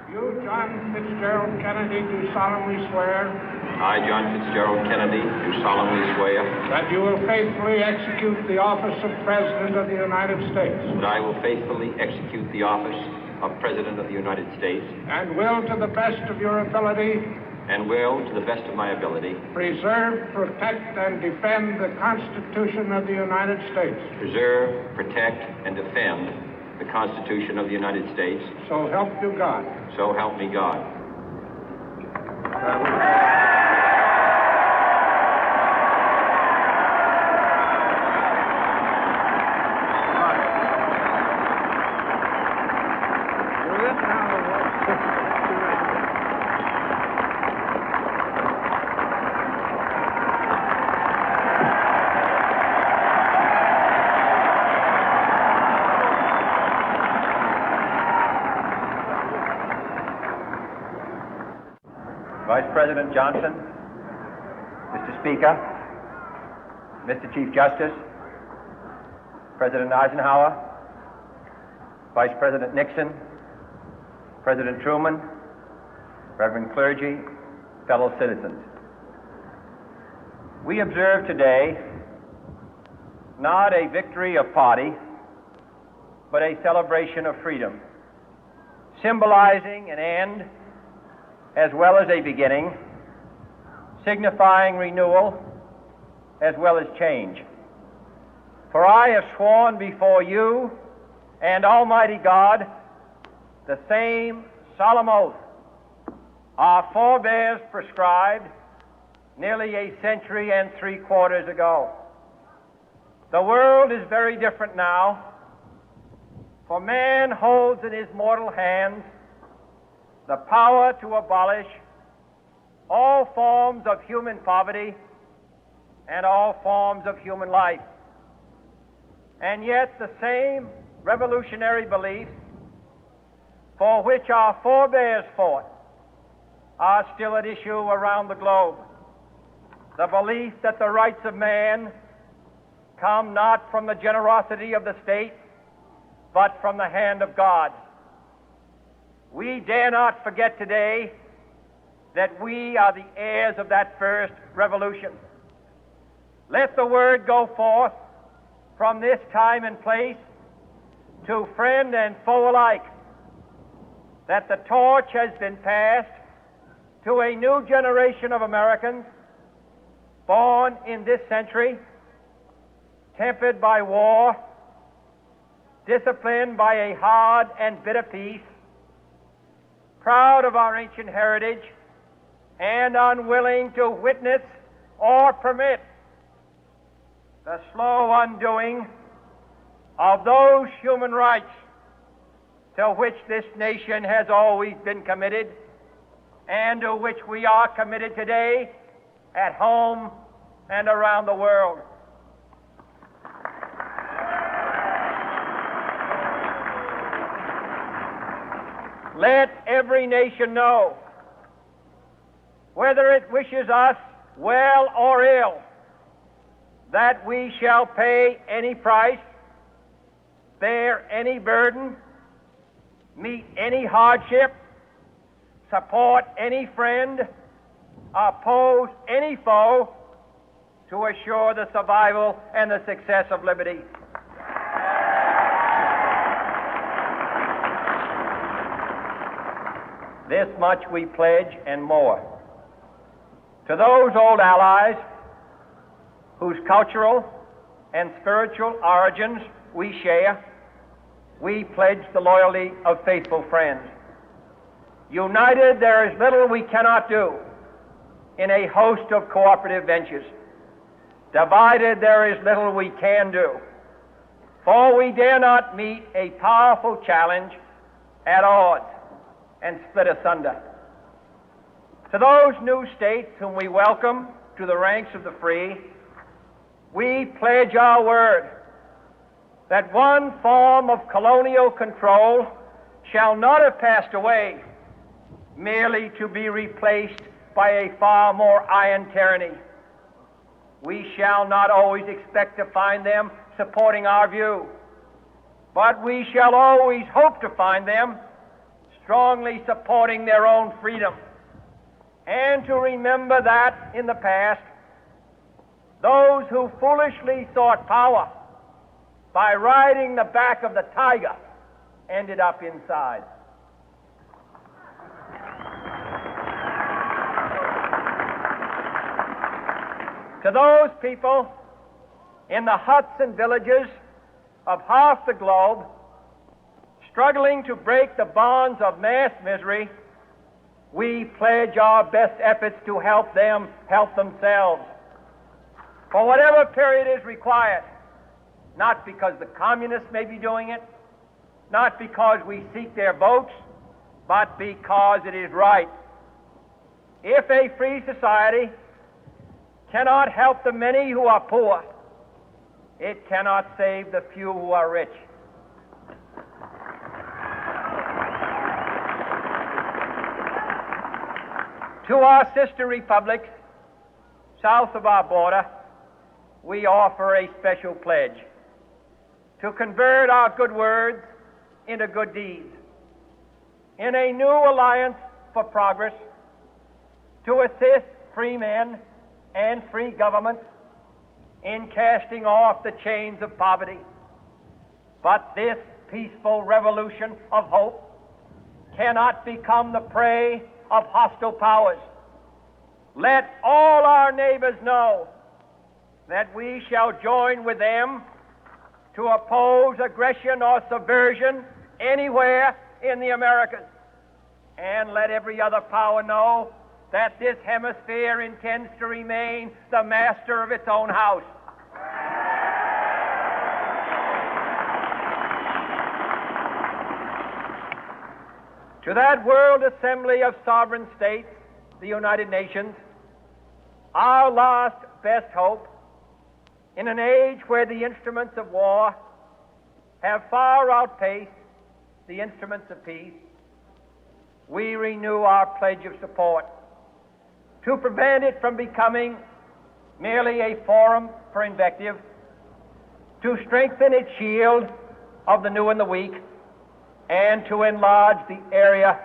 You, John Fitzgerald Kennedy, do solemnly swear. I, John Fitzgerald Kennedy, do solemnly swear. That you will faithfully execute the office of President of the United States. That I will faithfully execute the office of President of the United States. And will, to the best of your ability. And will, to the best of my ability. Preserve, protect, and defend the Constitution of the United States. Preserve, protect, and defend the Constitution of the United States. So help you God. So help me God. Vice President Johnson, Mr. Speaker, Mr. Chief Justice, President Eisenhower, Vice President Nixon, President Truman, Reverend clergy, fellow citizens. We observe today not a victory of party, but a celebration of freedom, symbolizing an end as well as a beginning, signifying renewal as well as change. For I have sworn before you and Almighty God the same solemn oath our forebears prescribed nearly a century and 3/4 ago. The world is very different now, for man holds in his mortal hands the power to abolish all forms of human poverty and all forms of human life. And yet the same revolutionary beliefs for which our forebears fought are still at issue around the globe. The belief that the rights of man come not from the generosity of the state, but from the hand of God. We dare not forget today that we are the heirs of that first revolution. Let the word go forth from this time and place to friend and foe alike that the torch has been passed to a new generation of Americans born in this century, tempered by war, disciplined by a hard and bitter peace, proud of our ancient heritage, and unwilling to witness or permit the slow undoing of those human rights to which this nation has always been committed and to which we are committed today at home and around the world. Let every nation know, whether it wishes us well or ill, that we shall pay any price, bear any burden, meet any hardship, support any friend, oppose any foe to assure the survival and the success of liberty. This much we pledge and more. To those old allies whose cultural and spiritual origins we share, we pledge the loyalty of faithful friends. United, there is little we cannot do in a host of cooperative ventures. Divided, there is little we can do, for we dare not meet a powerful challenge at odds and split asunder. To those new states whom we welcome to the ranks of the free, we pledge our word that one form of colonial control shall not have passed away, merely to be replaced by a far more iron tyranny. We shall not always expect to find them supporting our view, but we shall always hope to find them strongly supporting their own freedom, and to remember that in the past, those who foolishly sought power by riding the back of the tiger ended up inside. To those people in the huts and villages of half the globe struggling to break the bonds of mass misery, we pledge our best efforts to help them help themselves for whatever period is required, not because the communists may be doing it, not because we seek their votes, but because it is right. If a free society cannot help the many who are poor, it cannot save the few who are rich. To our sister republics south of our border, we offer a special pledge to convert our good words into good deeds, in a new alliance for progress, to assist free men and free governments in casting off the chains of poverty. But this peaceful revolution of hope cannot become the prey of hostile powers. Let all our neighbors know that we shall join with them to oppose aggression or subversion anywhere in the Americas. And let every other power know that this hemisphere intends to remain the master of its own house. To that World Assembly of Sovereign States, the United Nations, our last best hope, in an age where the instruments of war have far outpaced the instruments of peace, we renew our pledge of support to prevent it from becoming merely a forum for invective, to strengthen its shield of the new and the weak, and to enlarge the area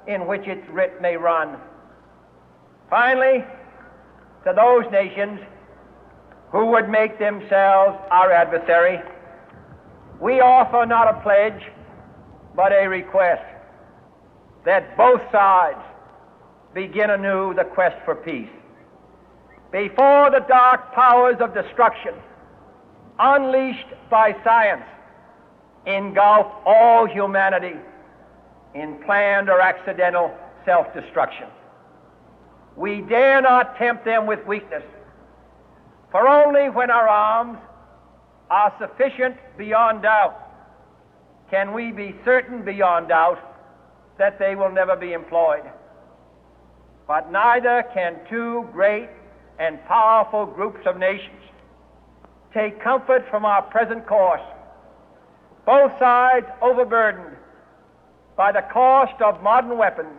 in which its writ may run. Finally, to those nations who would make themselves our adversary, we offer not a pledge, but a request that both sides begin anew the quest for peace. Before the dark powers of destruction, unleashed by science, engulf all humanity in planned or accidental self-destruction, we dare not tempt them with weakness, for only when our arms are sufficient beyond doubt can we be certain beyond doubt that they will never be employed. But neither can two great and powerful groups of nations take comfort from our present course, both sides overburdened by the cost of modern weapons,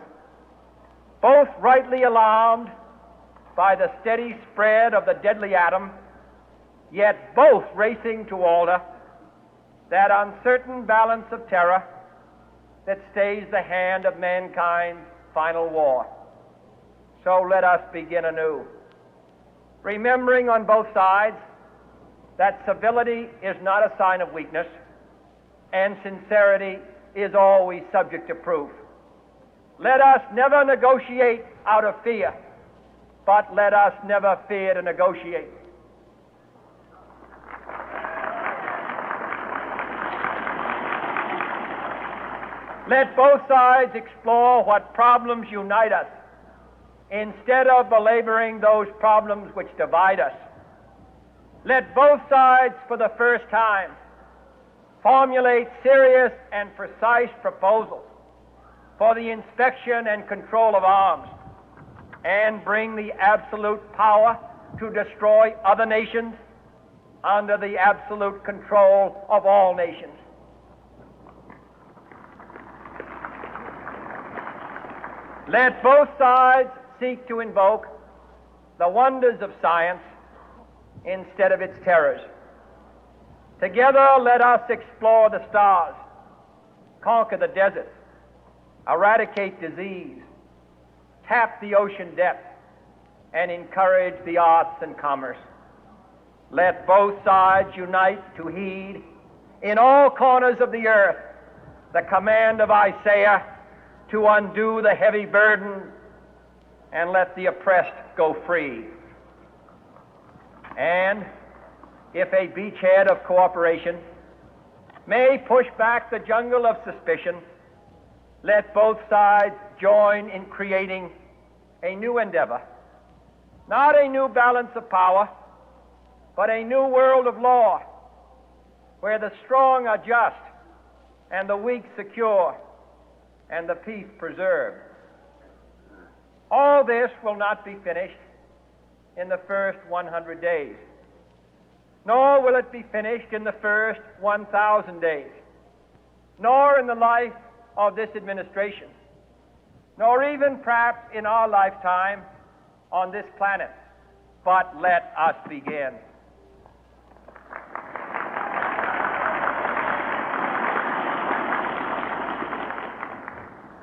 both rightly alarmed by the steady spread of the deadly atom, yet both racing to alter that uncertain balance of terror that stays the hand of mankind's final war. So let us begin anew, remembering on both sides that civility is not a sign of weakness, and sincerity is always subject to proof. Let us never negotiate out of fear, but let us never fear to negotiate. Let both sides explore what problems unite us, instead of belaboring those problems which divide us. Let both sides, for the first time, formulate serious and precise proposals for the inspection and control of arms, and bring the absolute power to destroy other nations under the absolute control of all nations. Let both sides seek to invoke the wonders of science instead of its terrors. Together, let us explore the stars, conquer the deserts, eradicate disease, tap the ocean depth, and encourage the arts and commerce. Let both sides unite to heed in all corners of the earth the command of Isaiah to undo the heavy burden and let the oppressed go free. And if a beachhead of cooperation may push back the jungle of suspicion, let both sides join in creating a new endeavor, not a new balance of power, but a new world of law, where the strong are just and the weak secure and the peace preserved. All this will not be finished in the first 100 days, nor will it be finished in the first 1,000 days, nor in the life of this administration, nor even perhaps in our lifetime on this planet. But let us begin.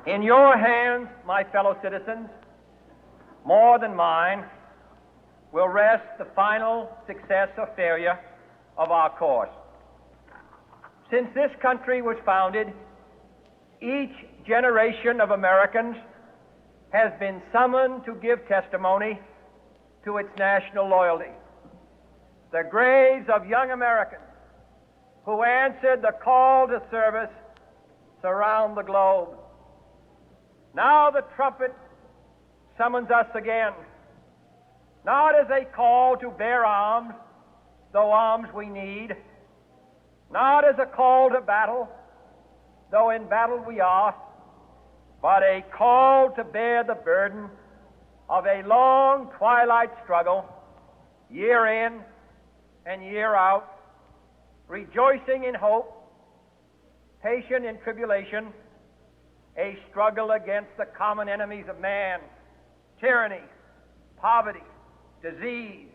In your hands, my fellow citizens, more than mine, will rest the final success or failure of our course. Since this country was founded, each generation of Americans has been summoned to give testimony to its national loyalty. The graves of young Americans who answered the call to service surround the globe. Now the trumpet summons us again, not as a call to bear arms, though arms we need, not as a call to battle, though in battle we are, but a call to bear the burden of a long twilight struggle, year in and year out, rejoicing in hope, patient in tribulation, a struggle against the common enemies of man, tyranny, poverty, disease,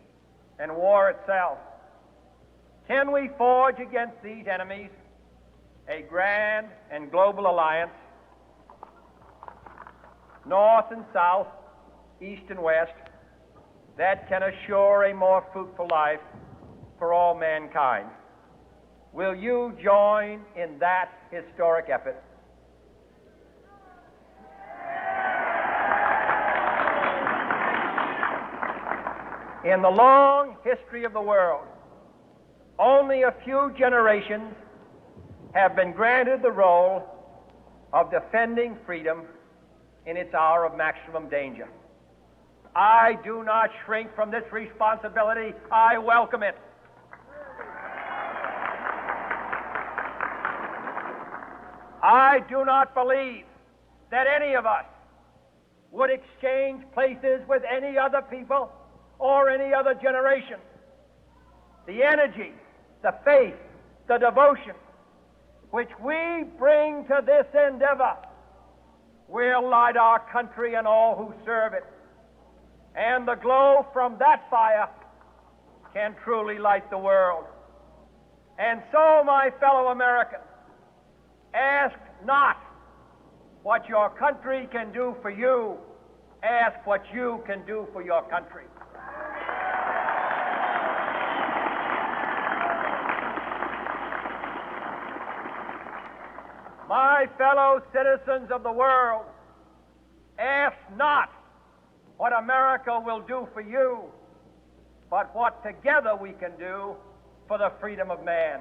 and war itself. Can we forge against these enemies a grand and global alliance, north and south, east and west, that can assure a more fruitful life for all mankind? Will you join in that historic effort? In the long history of the world, only a few generations have been granted the role of defending freedom in its hour of maximum danger. I do not shrink from this responsibility. I welcome it. I do not believe that any of us would exchange places with any other people or any other generation. The energy, the faith, the devotion which we bring to this endeavor will light our country and all who serve it. And the glow from that fire can truly light the world. And so, my fellow Americans, ask not what your country can do for you. Ask what you can do for your country. My fellow citizens of the world, ask not what America will do for you, but what together we can do for the freedom of man.